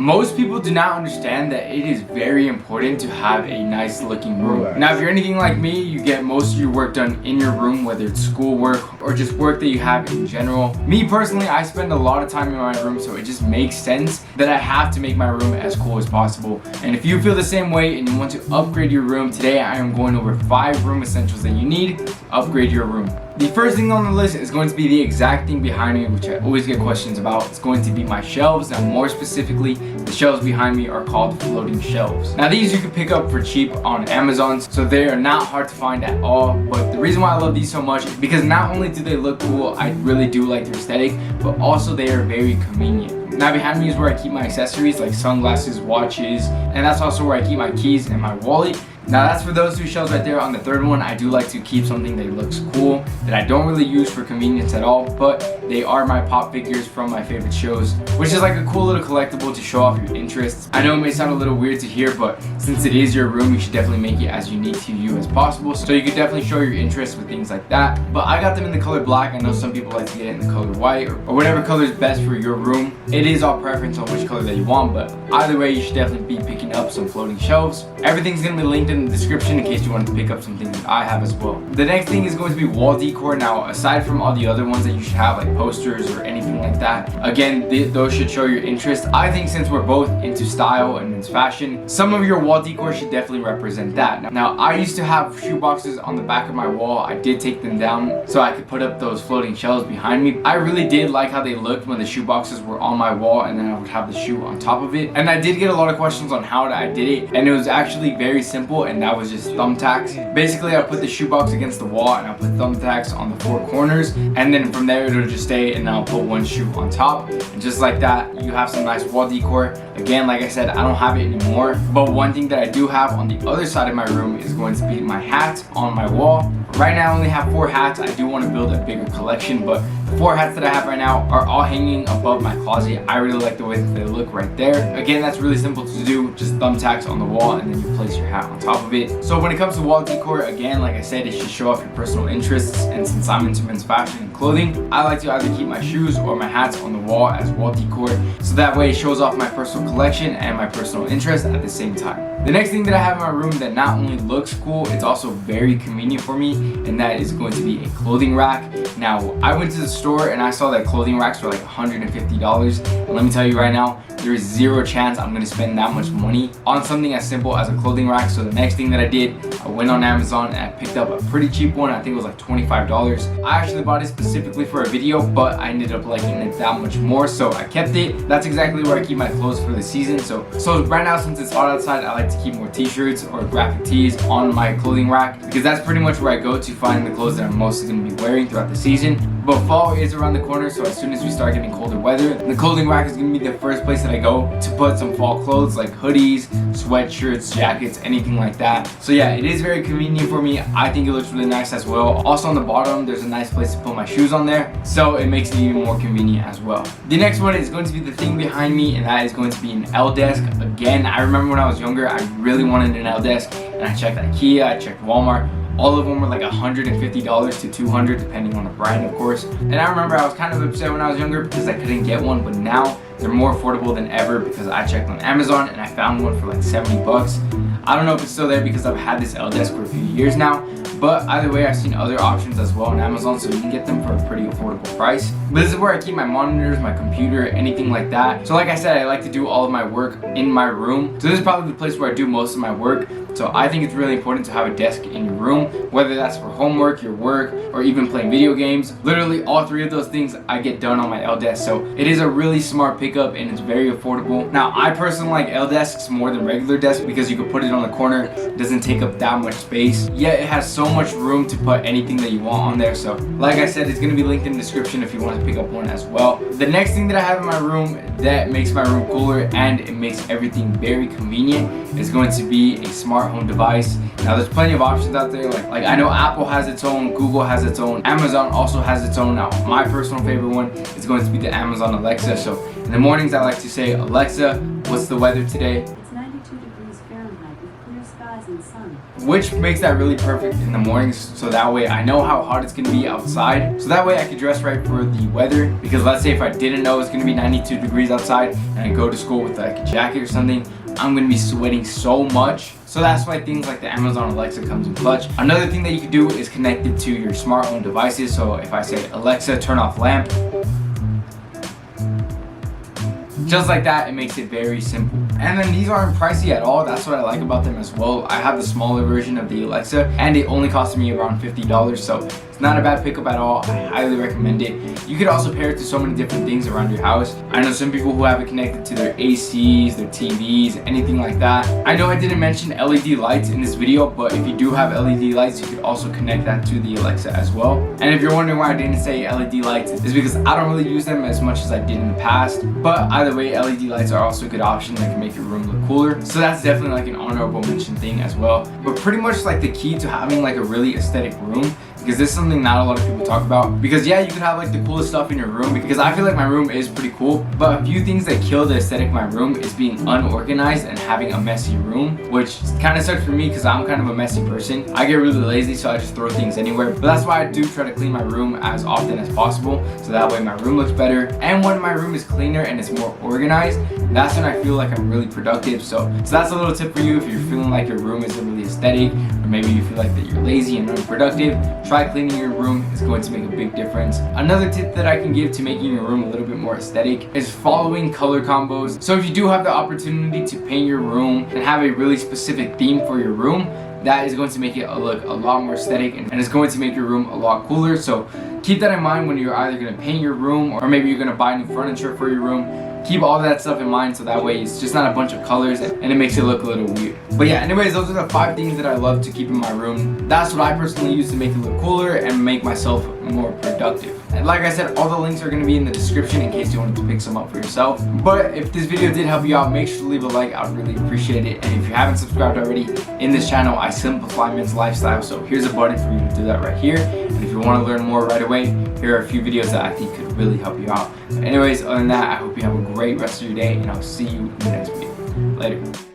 Most people do not understand that it is very important to have a nice looking room. Now, if you're anything like me, you get most of your work done in your room, whether it's schoolwork or just work that you have in general. Me personally, I spend a lot of time in my room, so it just makes sense that I have to make my room as cool as possible. And if you feel the same way and you want to upgrade your room, today I am going over 5 room essentials that you need to upgrade your room. The first thing on the list is going to be the exact thing behind me, which I always get questions about. It's going to be my shelves. Now, more specifically, the shelves behind me are called floating shelves. Now, these you can pick up for cheap on Amazon, so they are not hard to find at all. But the reason why I love these so much is because not only do they look cool, I really do like their aesthetic, but also they are very convenient. Now, behind me is where I keep my accessories like sunglasses, watches, and that's also where I keep my keys and my wallet. Now, that's for those 2 shelves right there. On the third one, I do like to keep something that looks cool, that I don't really use for convenience at all, but they are my pop figures from my favorite shows, which is like a cool little collectible to show off your interests. I know it may sound a little weird to hear, but since it is your room, you should definitely make it as unique to you as possible, so you could definitely show your interests with things like that. But I got them in the color black. I know some people like to get it in the color white or whatever color is best for your room. It is all preference on which color that you want, but either way, you should definitely be picking up some floating shelves. Everything's gonna be linked in the description in case you want to pick up something that I have as well. The next thing is going to be wall decor. Now, aside from all the other ones that you should have, like posters or anything like that, again, those should show your interest. I think since we're both into style and into fashion, some of your wall decor should definitely represent that. Now, I used to have shoe boxes on the back of my wall. I did take them down so I could put up those floating shelves behind me. I really did like how they looked when the shoe boxes were on my wall and then I would have the shoe on top of it. And I did get a lot of questions on how I did it, and it was actually very simple, and that was just thumbtacks. Basically, I put the shoebox against the wall and I put thumbtacks on the 4 corners, and then from there it'll just stay, and I'll put 1 shoe on top, and just like that, you have some nice wall decor. Again, like I said, I don't have it anymore, but one thing that I do have on the other side of my room is going to be my hat on my wall. Right now I only have 4 hats. I do want to build a bigger collection, but the 4 hats that I have right now are all hanging above my closet. I really like the way that they look right there. Again, that's really simple to do, just thumbtacks on the wall and then you place your hat on top of it. So when it comes to wall decor, again, like I said, it should show off your personal interests, and since I'm into men's fashion and clothing, I like to either keep my shoes or my hats on the wall as wall decor, so that way it shows off my personal collection and my personal interest at the same time. The next thing that I have in my room that not only looks cool, it's also very convenient for me, and that is going to be a clothing rack. Now, I went to the store and I saw that clothing racks were like $150, and let me tell you right now, there is 0 chance I'm gonna spend that much money on something as simple as a clothing rack. So the next thing that I did, I went on Amazon and I picked up a pretty cheap one. I think it was like $25. I actually bought it specifically for a video, but I ended up liking it that much more, so I kept it. That's exactly where I keep my clothes for the season. So right now, since it's hot outside, I like to keep more t-shirts or graphic tees on my clothing rack, because that's pretty much where I go to find the clothes that I'm mostly going to be wearing throughout the season. But fall is around the corner, so as soon as we start getting colder weather, the clothing rack is going to be the first place that I go to put some fall clothes like hoodies, sweatshirts, jackets, anything like that. So yeah, it is very convenient for me. I think it looks really nice as well. Also on the bottom, there's a nice place to put my shoes on there, so it makes it even more convenient as well. The next one is going to be the thing behind me, and that is going to be an L desk. Again, I remember when I was younger, I really wanted an L desk, and I checked IKEA, I checked Walmart. All of them were like $150 to $200 depending on the brand, of course. And I remember I was kind of upset when I was younger because I couldn't get one, but now they're more affordable than ever because I checked on Amazon and I found one for like 70 bucks. I don't know if it's still there because I've had this L desk for a few years now, but either way, I've seen other options as well on Amazon, so you can get them for a pretty affordable price. But this is where I keep my monitors, my computer, anything like that. So like I said, I like to do all of my work in my room. So this is probably the place where I do most of my work. So I think it's really important to have a desk in your room, whether that's for homework, your work, or even playing video games. Literally all 3 of those things I get done on my L desk. So it is a really smart pickup and it's very affordable. Now, I personally like L desks more than regular desks because you can put it on the corner. It doesn't take up that much space, yet it has so much room to put anything that you want on there. So like I said, it's going to be linked in the description if you want to pick up one as well. The next thing that I have in my room that makes my room cooler and it makes everything very convenient is going to be a smart home device. Now, there's plenty of options out there. Like I know Apple has its own, Google has its own, Amazon also has its own. Now, my personal favorite one is going to be the Amazon Alexa. So in the mornings, I like to say, Alexa, what's the weather today? It's 92 degrees Fahrenheit with clear skies and sun. which makes that really perfect in the mornings, so that way I know how hot it's gonna be outside, so that way I could dress right for the weather. Because let's say if I didn't know it's gonna be 92 degrees outside and I go to school with like a jacket or something, I'm gonna be sweating so much. So that's why things like the Amazon Alexa comes in clutch. Another thing that you can do is connect it to your smart home devices. So if I say, Alexa, turn off lamp, just like that, it makes it very simple. And then these aren't pricey at all. That's what I like about them as well. I have the smaller version of the Alexa and it only cost me around $50, so it's not a bad pickup at all. I highly recommend it. You could also pair it to so many different things around your house. I know some people who have it connected to their ACs, their TVs, anything like that. I know I didn't mention LED lights in this video, but if you do have LED lights, you could also connect that to the Alexa as well. And if you're wondering why I didn't say LED lights, it's because I don't really use them as much as I did in the past. But either way, LED lights are also a good option that can make your room look cooler. So that's definitely like an honorable mention thing as well. But pretty much like the key to having like a really aesthetic room, because this is something not a lot of people talk about. Because yeah, you could have like the coolest stuff in your room, because I feel like my room is pretty cool, but a few things that kill the aesthetic of my room is being unorganized and having a messy room, which kind of sucks for me because I'm kind of a messy person. I get really lazy, so I just throw things anywhere. But that's why I do try to clean my room as often as possible, so that way my room looks better. And when my room is cleaner and it's more organized, that's when I feel like I'm really productive. So that's a little tip for you if you're feeling like your room isn't really aesthetic, or maybe you feel like that you're lazy and unproductive. Try cleaning your room. It's going to make a big difference. Another tip that I can give to making your room a little bit more aesthetic is following color combos. So if you do have the opportunity to paint your room and have a really specific theme for your room, that is going to make it look a lot more aesthetic, and it's going to make your room a lot cooler. So keep that in mind when you're either going to paint your room, or maybe you're going to buy new furniture for your room. Keep all that stuff in mind, so that way it's just not a bunch of colors and it makes it look a little weird. But yeah, anyways, those are the 5 things that I love to keep in my room. That's what I personally use to make it look cooler and make myself more productive. And like I said, all the links are going to be in the description in case you wanted to pick some up for yourself. But if this video did help you out, make sure to leave a like. I would really appreciate it. And if you haven't subscribed already, in this channel I simplify men's lifestyle, so here's a button for you to do that right here. And if you want to learn more right away, here are a few videos that I think could really help you out. Anyways, other than that, I hope you have a great rest of your day, and I'll see you in the next video. Later.